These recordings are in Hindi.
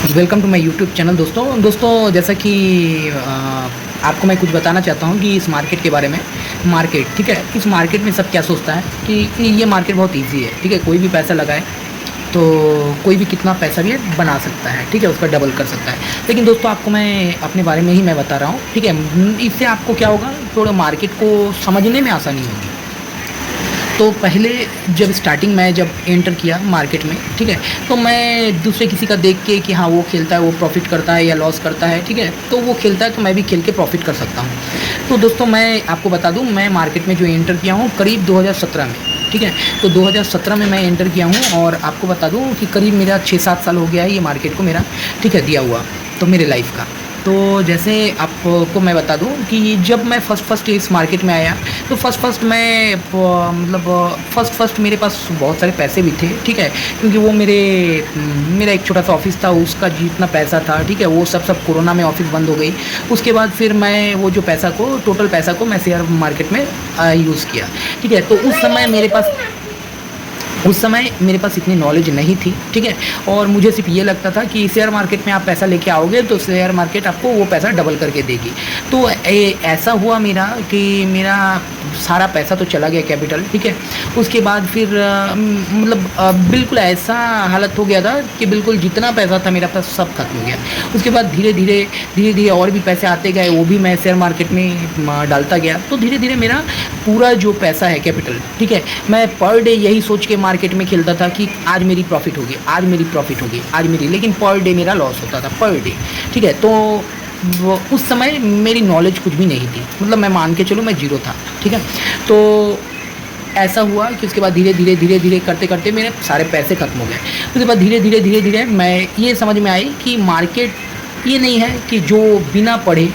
Welcome to my YouTube channel. दोस्तों जैसा कि आपको मैं कुछ बताना चाहता हूँ कि इस मार्केट के बारे में। मार्केट, ठीक है, इस मार्केट में सब क्या सोचता है कि ये मार्केट बहुत इजी है, ठीक है, कोई भी पैसा लगाए तो कोई भी कितना पैसा भी बना सकता है, ठीक है, उसका डबल कर सकता है। लेकिन दोस्तों आपको मैं अपने बारे में ही मैं बता रहा हूँ, ठीक है। इससे आपको क्या होगा, थोड़ा मार्केट को समझने में आसानी होगी। तो पहले जब स्टार्टिंग में जब एंटर किया मार्केट में, ठीक है, तो मैं दूसरे किसी का देख के कि हाँ वो खेलता है, वो प्रॉफिट करता है या लॉस करता है, ठीक है, तो वो खेलता है तो मैं भी खेल के प्रॉफिट कर सकता हूँ। तो दोस्तों मैं आपको बता दूँ, मैं मार्केट में जो एंटर किया हूँ करीब 2017 में, ठीक है। तो 2017 में मैं एंटर किया हूँ और आपको बता दूँ कि करीब मेरा 6-7 साल हो गया है ये मार्केट को मेरा, ठीक है, दिया हुआ तो मेरे लाइफ का। तो जैसे आपको मैं बता दूं कि जब मैं फ़र्स्ट इस मार्केट में आया तो फ़र्स्ट मैं फ़र्स्ट मेरे पास बहुत सारे पैसे भी थे, ठीक है, क्योंकि वो मेरा एक छोटा सा ऑफ़िस था, उसका जितना पैसा था, ठीक है, वो सब कोरोना में ऑफ़िस बंद हो गई। उसके बाद फिर मैं वो जो पैसा को टोटल पैसा को मैं शेयर मार्केट में यूज़ किया, ठीक है। तो उस समय मेरे पास इतनी नॉलेज नहीं थी, ठीक है, और मुझे सिर्फ ये लगता था कि शेयर मार्केट में आप पैसा लेके आओगे तो शेयर मार्केट आपको वो पैसा डबल करके देगी। तो ऐसा हुआ मेरा कि मेरा सारा पैसा तो चला गया, कैपिटल, ठीक है। उसके बाद फिर बिल्कुल ऐसा हालत हो गया था कि बिल्कुल जितना पैसा था मेरा पास सब खत्म हो गया। उसके बाद धीरे धीरे और भी पैसे आते गए, वो भी मैं शेयर मार्केट में डालता गया। तो धीरे धीरे मेरा पूरा जो पैसा है कैपिटल, ठीक है, मैं पर डे यही सोच के मार्केट में खेलता था कि आज मेरी प्रॉफिट होगी, आज मेरी प्रॉफिट होगी, आज मेरी, लेकिन पर डे मेरा लॉस होता था, पर डे, ठीक है। तो उस समय मेरी नॉलेज कुछ भी नहीं थी, मतलब मैं मान के चलूँ मैं जीरो था, ठीक है। तो ऐसा हुआ कि उसके बाद धीरे धीरे करते करते मेरे सारे पैसे खत्म हो गए। उसके बाद धीरे धीरे मैं ये समझ में आई कि मार्केट ये नहीं है कि जो बिना पढ़े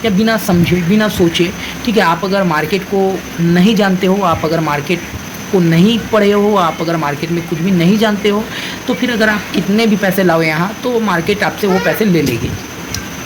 या बिना समझे बिना सोचे, ठीक है, आप अगर मार्केट को नहीं जानते हो, आप अगर मार्केट को नहीं पढ़े हो, आप अगर मार्केट में कुछ भी नहीं जानते हो, तो फिर अगर आप कितने भी पैसे लाओ यहाँ तो मार्केट आपसे वो पैसे ले लेगी,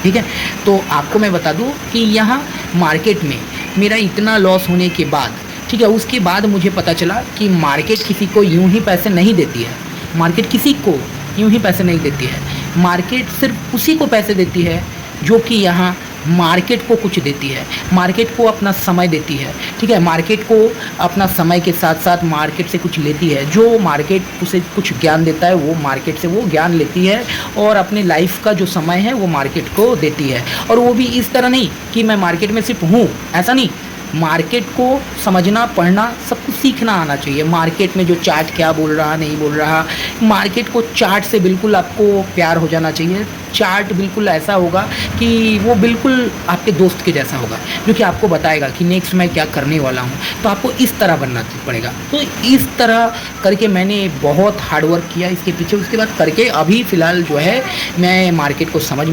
ठीक है। तो आपको मैं बता दूँ कि यहाँ मार्केट में मेरा इतना लॉस होने के बाद, ठीक है, उसके बाद मुझे पता चला कि मार्केट किसी को यूं ही पैसे नहीं देती है। मार्केट किसी को यूं ही पैसे नहीं देती है। मार्केट सिर्फ उसी को पैसे देती है जो कि यहाँ मार्केट को कुछ देती है, मार्केट को अपना समय देती है, ठीक है, मार्केट को अपना समय के साथ साथ मार्केट से कुछ लेती है। जो मार्केट उसे कुछ ज्ञान देता है वो मार्केट से वो ज्ञान लेती है और अपने लाइफ का जो समय है वो मार्केट को देती है। और वो भी इस तरह नहीं कि मैं मार्केट में सिर्फ हूँ, ऐसा नहीं। मार्केट को समझना, पढ़ना, सब कुछ सीखना आना चाहिए। मार्केट में जो चार्ट क्या बोल रहा नहीं बोल रहा, मार्केट को चार्ट से बिल्कुल आपको प्यार हो जाना चाहिए। चार्ट बिल्कुल ऐसा होगा कि वो बिल्कुल आपके दोस्त के जैसा होगा जो कि आपको बताएगा कि नेक्स्ट मैं क्या करने वाला हूँ। तो आपको इस तरह बनना पड़ेगा। तो इस तरह करके मैंने बहुत हार्ड वर्क किया इसके पीछे। उसके बाद करके अभी फ़िलहाल जो है मैं मार्केट को समझ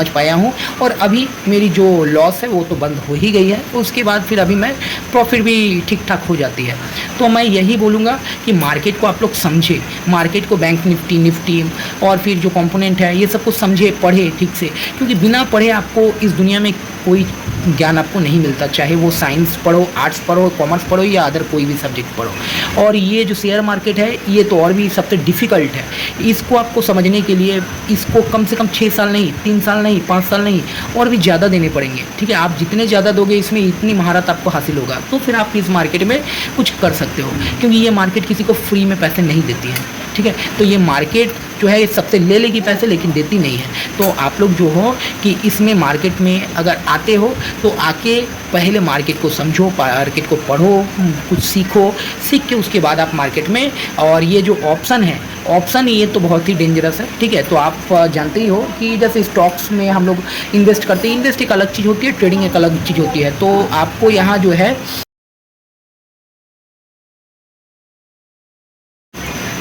पाया हूँ और अभी मेरी जो लॉस है वो तो बंद हो ही गई है। उसके बाद फिर अभी मैं प्रॉफिट भी ठीक ठाक हो जाती है। तो मैं यही बोलूँगा कि मार्केट को आप लोग समझे, मार्केट को बैंक निफ्टी और फिर जो कंपोनेंट है ये सब कुछ समझे, पढ़े ठीक से, क्योंकि बिना पढ़े आपको इस दुनिया में कोई ज्ञान आपको नहीं मिलता। चाहे वो साइंस पढ़ो, आर्ट्स पढ़ो, कॉमर्स पढ़ो या अदर कोई भी सब्जेक्ट पढ़ो। और ये जो शेयर मार्केट है ये तो और भी सबसे डिफ़िकल्ट है। इसको आपको समझने के लिए इसको कम से कम 6 साल नहीं, 3 साल नहीं, 5 साल नहीं, और भी ज़्यादा देने पड़ेंगे, ठीक है। आप जितने ज़्यादा दोगे इसमें इतनी महारत आपको हासिल होगा, तो फिर आप इस मार्केट में कुछ कर सकते हो, क्योंकि ये मार्केट किसी को फ्री में पैसे नहीं देती है, ठीक है। तो ये मार्केट जो है सबसे ले लेगी पैसे, लेकिन देती नहीं है। तो आप लोग जो हो कि इसमें मार्केट में अगर आते हो तो आके पहले मार्केट को समझो, मार्केट को पढ़ो, कुछ सीख के उसके बाद आप मार्केट में। और ये जो ऑप्शन ये तो बहुत ही डेंजरस है, ठीक है। तो आप जानते ही हो कि जैसे स्टॉक्स में हम लोग इन्वेस्ट करते हैं, इन्वेस्ट एक अलग चीज़ होती है, ट्रेडिंग एक अलग चीज़ होती है। तो आपको यहाँ जो है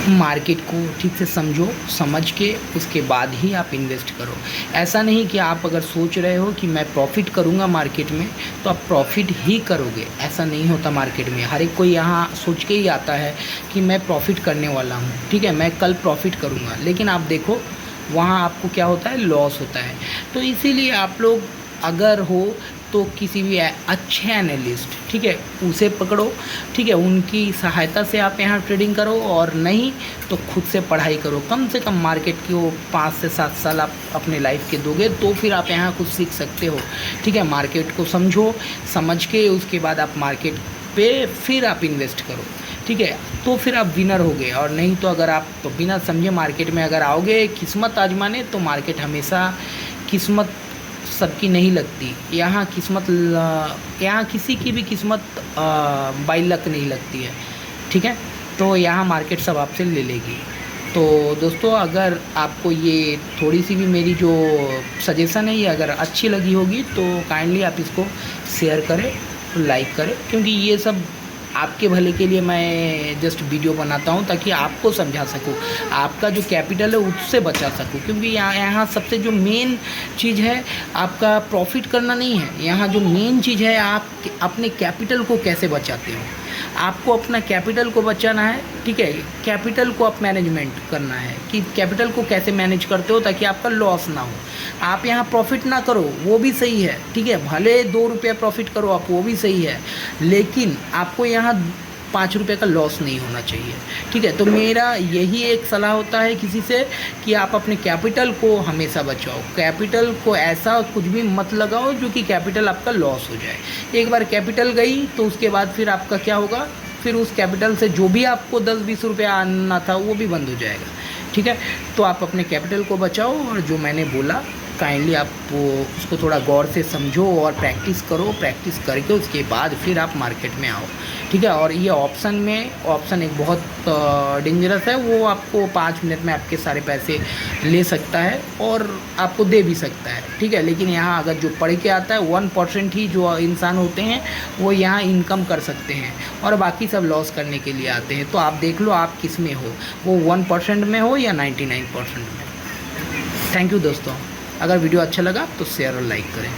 मार्केट को ठीक से समझो, समझ के उसके बाद ही आप इन्वेस्ट करो। ऐसा नहीं कि आप अगर सोच रहे हो कि मैं प्रॉफिट करूंगा मार्केट में तो आप प्रॉफिट ही करोगे, ऐसा नहीं होता। मार्केट में हर एक कोई यहाँ सोच के ही आता है कि मैं प्रॉफिट करने वाला हूँ, ठीक है, मैं कल प्रॉफिट करूँगा, लेकिन आप देखो वहाँ आपको क्या होता है, लॉस होता है। तो इसीलिए आप लोग अगर हो तो किसी भी अच्छे एनालिस्ट, ठीक है, उसे पकड़ो, ठीक है, उनकी सहायता से आप यहाँ ट्रेडिंग करो, और नहीं तो खुद से पढ़ाई करो। कम से कम मार्केट की वो 5 से 7 साल आप अपने लाइफ के दोगे तो फिर आप यहाँ कुछ सीख सकते हो, ठीक है। मार्केट को समझो, समझ के उसके बाद आप मार्केट पे फिर आप इन्वेस्ट करो, ठीक है, तो फिर आप विनर होगे। और नहीं तो अगर आप तो बिना समझे मार्केट में अगर आओगे किस्मत आजमाने, तो मार्केट हमेशा किस्मत सबकी नहीं लगती। यहाँ यहाँ किसी की भी किस्मत बाई लक नहीं लगती है, ठीक है। तो यहाँ मार्केट सब आपसे ले लेगी। तो दोस्तों, अगर आपको ये थोड़ी सी भी मेरी जो सजेशन है ये अगर अच्छी लगी होगी तो काइंडली आप इसको शेयर करें, लाइक करें, क्योंकि ये सब आपके भले के लिए मैं जस्ट वीडियो बनाता हूँ ताकि आपको समझा सकूँ, आपका जो कैपिटल है उससे बचा सकूँ। क्योंकि यहाँ सबसे जो मेन चीज़ है आपका प्रॉफिट करना नहीं है, यहाँ जो मेन चीज़ है आप अपने कैपिटल को कैसे बचाते हो। आपको अपना कैपिटल को बचाना है, ठीक है, कैपिटल को आप मैनेजमेंट करना है कि कैपिटल को कैसे मैनेज करते हो ताकि आपका लॉस ना हो। आप यहाँ प्रॉफिट ना करो वो भी सही है, ठीक है, भले 2 रुपये प्रॉफिट करो आप, वो भी सही है, लेकिन आपको यहाँ 5 रुपये का लॉस नहीं होना चाहिए, ठीक है। तो मेरा यही एक सलाह होता है किसी से कि आप अपने कैपिटल को हमेशा बचाओ, कैपिटल को ऐसा कुछ भी मत लगाओ जो कि कैपिटल आपका लॉस हो जाए। एक बार कैपिटल गई तो उसके बाद फिर आपका क्या होगा, फिर उस कैपिटल से जो भी आपको 10-20 रुपये आना था वो भी बंद हो जाएगा, ठीक है। तो आप अपने कैपिटल को बचाओ, और जो मैंने बोला काइंडली आप उसको थोड़ा गौर से समझो और प्रैक्टिस करो, प्रैक्टिस करके उसके बाद फिर आप मार्केट में आओ, ठीक है। और ये ऑप्शन एक बहुत डेंजरस है, वो आपको 5 मिनट में आपके सारे पैसे ले सकता है और आपको दे भी सकता है, ठीक है। लेकिन यहाँ अगर जो पढ़ के आता है 1% ही जो इंसान होते हैं वो यहाँ इनकम कर सकते हैं, और बाकी सब लॉस करने के लिए आते हैं। तो आप देख लो आप किस में हो, वो 1% में हो या 99% में। थैंक यू दोस्तों, अगर वीडियो अच्छा लगा तो शेयर और लाइक करें।